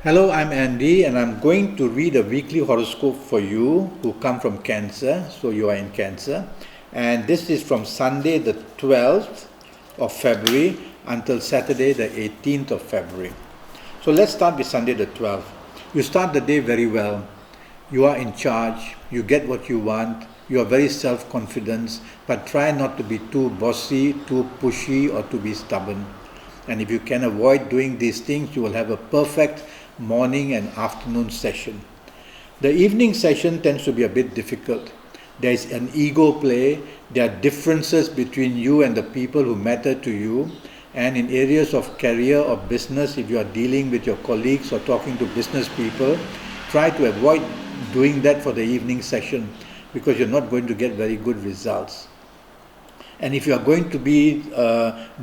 Hello, I'm Andy, and I'm going to read a weekly horoscope for you who come from Cancer. So, you are in Cancer, and this is from Sunday, the 12th of February, until Saturday, the 18th of February. So, let's start with Sunday, the 12th. You start the day very well. You are in charge, you get what you want, you are very self confident, but try not to be too bossy, too pushy, or to be stubborn. And if you can avoid doing these things, you will have a perfect morning and afternoon session. The evening session tends to be a bit difficult. There is an ego play, there are differences between you and the people who matter to you, and in areas of career or business, if you are dealing with your colleagues or talking to business people, try to avoid doing that for the evening session because you're not going to get very good results. And if you are going to be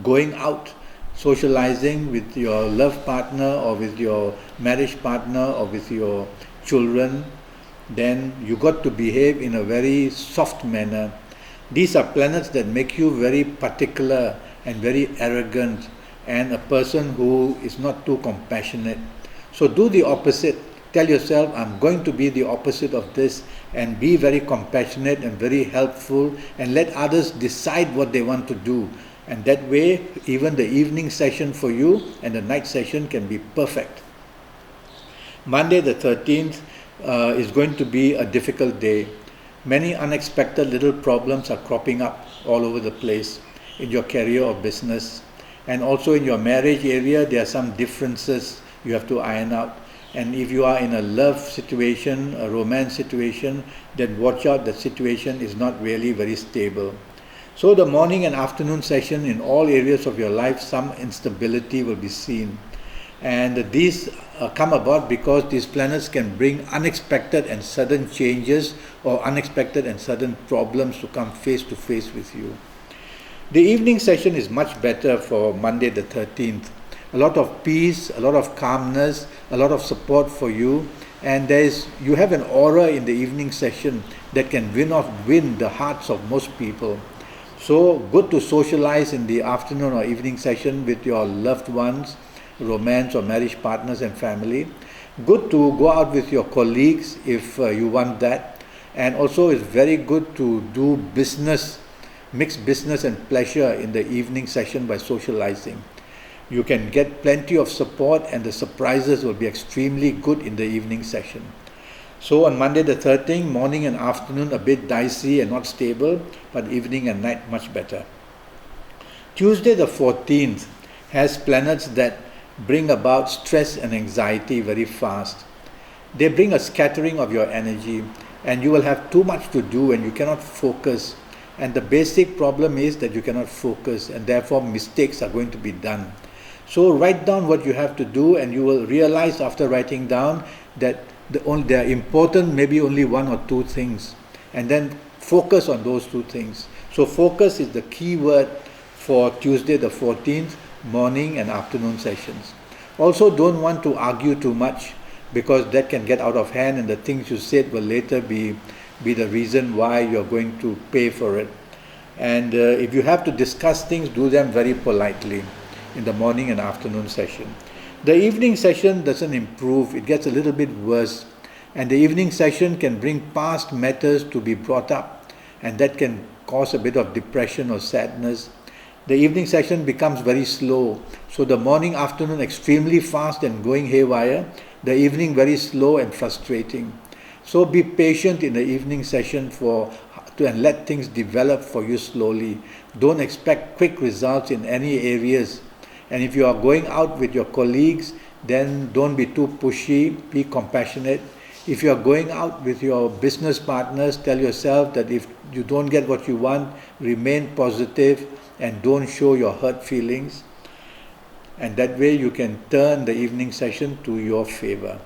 going out, socializing with your love partner or with your marriage partner or with your children, then you got to behave in a very soft manner. These are planets that make you very particular and very arrogant and a person who is not too compassionate. So do the opposite. Tell yourself, I'm going to be the opposite of this, and be very compassionate and very helpful, and let others decide what they want to do. And that way, even the evening session for you and the night session can be perfect. Monday the 13th is going to be a difficult day. Many unexpected little problems are cropping up all over the place in your career or business. And also in your marriage area, there are some differences you have to iron out. And if you are in a love situation, a romance situation, then watch out, the situation is not really very stable. So the morning and afternoon session, in all areas of your life, some instability will be seen. And these come about because these planets can bring unexpected and sudden changes or unexpected and sudden problems to come face to face with you. The evening session is much better for Monday the 13th. A lot of peace, a lot of calmness, a lot of support for you, and you have an aura in the evening session that can win the hearts of most people. So good to socialize in the afternoon or evening session with your loved ones, romance or marriage partners and family. Good to go out with your colleagues if you want that. And also it's very good to do business, mix business and pleasure in the evening session by socializing. You can get plenty of support, and the surprises will be extremely good in the evening session. So on Monday the 13th, morning and afternoon a bit dicey and not stable, but evening and night much better. Tuesday the 14th has planets that bring about stress and anxiety very fast. They bring a scattering of your energy, and you will have too much to do and you cannot focus. And the basic problem is that you cannot focus, and therefore mistakes are going to be done. So write down what you have to do, and you will realize after writing down that they are important, maybe only one or two things, and then focus on those two things. So focus is the key word for Tuesday the 14th, morning and afternoon sessions. Also, don't want to argue too much because that can get out of hand, and the things you said will later be the reason why you're going to pay for it. And if you have to discuss things, do them very politely in the morning and afternoon session. The evening session doesn't improve, it gets a little bit worse. And the evening session can bring past matters to be brought up, and that can cause a bit of depression or sadness. The evening session becomes very slow. So the morning, afternoon extremely fast and going haywire, the evening very slow and frustrating. So be patient in the evening session and let things develop for you slowly. Don't expect quick results in any areas. And if you are going out with your colleagues, then don't be too pushy, be compassionate. If you are going out with your business partners, tell yourself that if you don't get what you want, remain positive and don't show your hurt feelings. And that way you can turn the evening session to your favor.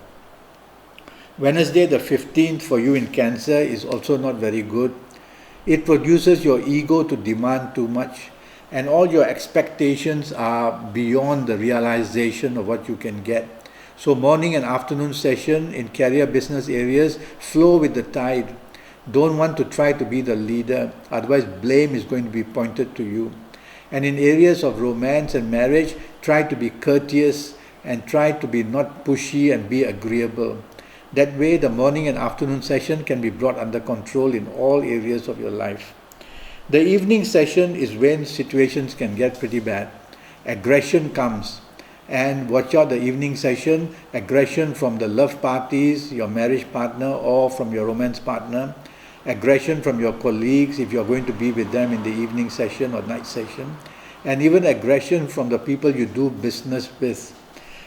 Wednesday the 15th for you in Cancer is also not very good. It produces your ego to demand too much, and all your expectations are beyond the realization of what you can get. So morning and afternoon session in career business areas, flow with the tide. Don't want to try to be the leader, otherwise blame is going to be pointed to you. And in areas of romance and marriage, try to be courteous and try to be not pushy and be agreeable. That way the morning and afternoon session can be brought under control in all areas of your life. The evening session is when situations can get pretty bad. Aggression comes, and watch out the evening session, aggression from the love parties, your marriage partner, or from your romance partner, aggression from your colleagues if you're going to be with them in the evening session or night session, and even aggression from the people you do business with.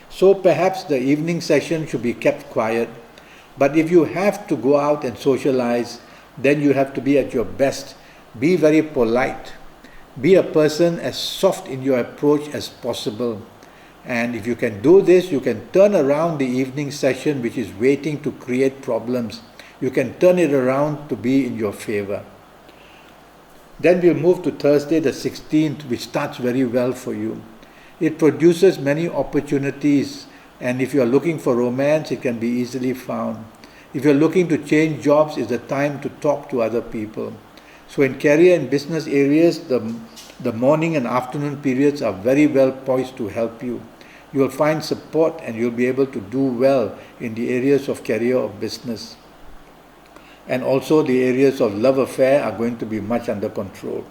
So perhaps the evening session should be kept quiet, but if you have to go out and socialize, then you have to be at your best. Be very polite. Be a person as soft in your approach as possible. And if you can do this, you can turn around the evening session which is waiting to create problems. You can turn it around to be in your favor. Then we'll move to Thursday the 16th, which starts very well for you. It produces many opportunities, and if you are looking for romance, it can be easily found. If you're looking to change jobs, it's the time to talk to other people. So in career and business areas, the morning and afternoon periods are very well poised to help you. You will find support and you'll be able to do well in the areas of career or business. And also the areas of love affair are going to be much under control.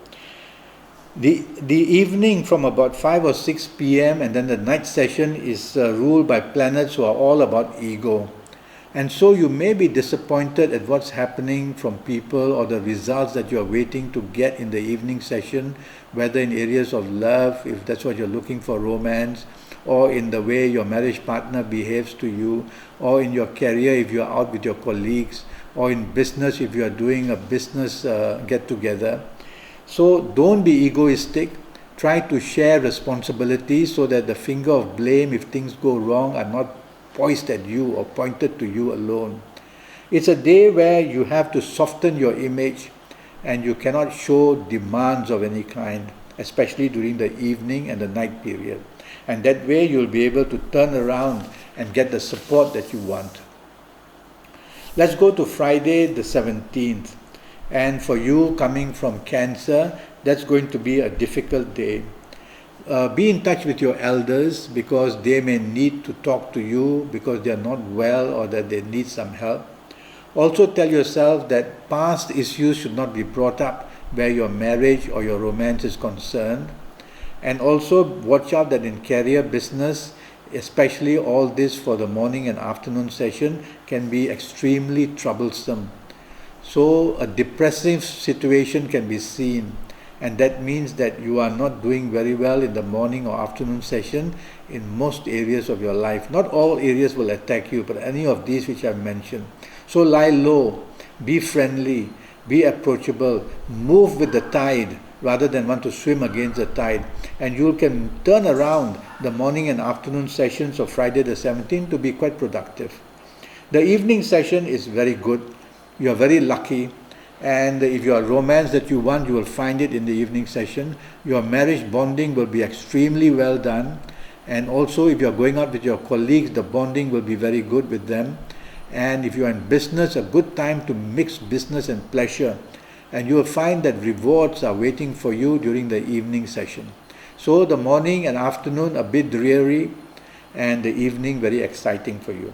The evening from about 5 or 6 p.m. and then the night session is ruled by planets who are all about ego. And so you may be disappointed at what's happening from people or the results that you're waiting to get in the evening session, whether in areas of love, if that's what you're looking for, romance, or in the way your marriage partner behaves to you, or in your career if you're out with your colleagues, or in business if you're doing a business get-together. So don't be egoistic. Try to share responsibilities so that the finger of blame if things go wrong are not poised at you or pointed to you alone. It's a day where you have to soften your image and you cannot show demands of any kind, especially during the evening and the night period. And that way you'll be able to turn around and get the support that you want. Let's go to Friday the 17th. And for you coming from Cancer, that's going to be a difficult day. Be in touch with your elders because they may need to talk to you because they are not well or that they need some help. Also tell yourself that past issues should not be brought up where your marriage or your romance is concerned. And also watch out that in career, business, especially all this for the morning and afternoon session can be extremely troublesome. So a depressive situation can be seen. And that means that you are not doing very well in the morning or afternoon session in most areas of your life. Not all areas will attack you, but any of these which I've mentioned. So lie low, be friendly, be approachable, move with the tide rather than want to swim against the tide. And you can turn around the morning and afternoon sessions of Friday the 17th to be quite productive. The evening session is very good. You are very lucky. And if your romance that you want, you will find it in the evening session. Your marriage bonding will be extremely well done. And also if you're going out with your colleagues, the bonding will be very good with them. And if you're in business, a good time to mix business and pleasure. And you will find that rewards are waiting for you during the evening session. So the morning and afternoon a bit dreary and the evening very exciting for you.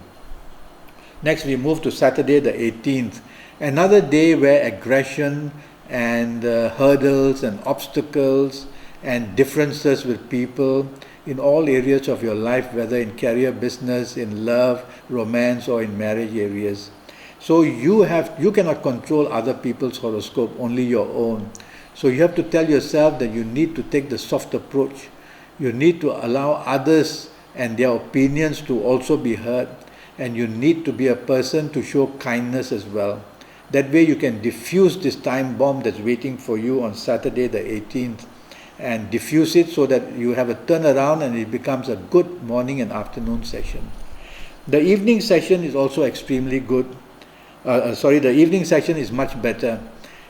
Next we move to Saturday the 18th. Another day where aggression and hurdles and obstacles and differences with people in all areas of your life, whether in career, business, in love, romance, or in marriage areas. So you cannot control other people's horoscope, only your own. So you have to tell yourself that you need to take the soft approach. You need to allow others and their opinions to also be heard. And you need to be a person to show kindness as well. That way you can diffuse this time bomb that's waiting for you on Saturday the 18th and diffuse it so that you have a turnaround and it becomes a good morning and afternoon session. The evening session is also extremely good. The evening session is much better.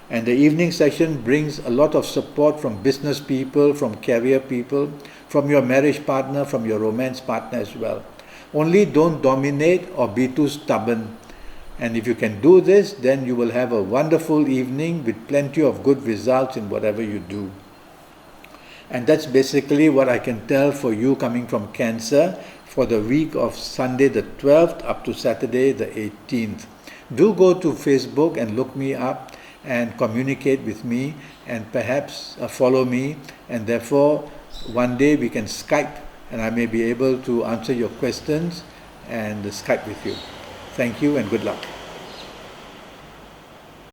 And the evening session brings a lot of support from business people, from career people, from your marriage partner, from your romance partner as well. Only don't dominate or be too stubborn. And if you can do this, then you will have a wonderful evening with plenty of good results in whatever you do. And that's basically what I can tell for you coming from Cancer for the week of Sunday the 12th up to Saturday the 18th. Do go to Facebook and look me up and communicate with me and perhaps follow me, and therefore one day we can Skype and I may be able to answer your questions and Skype with you. Thank you and good luck.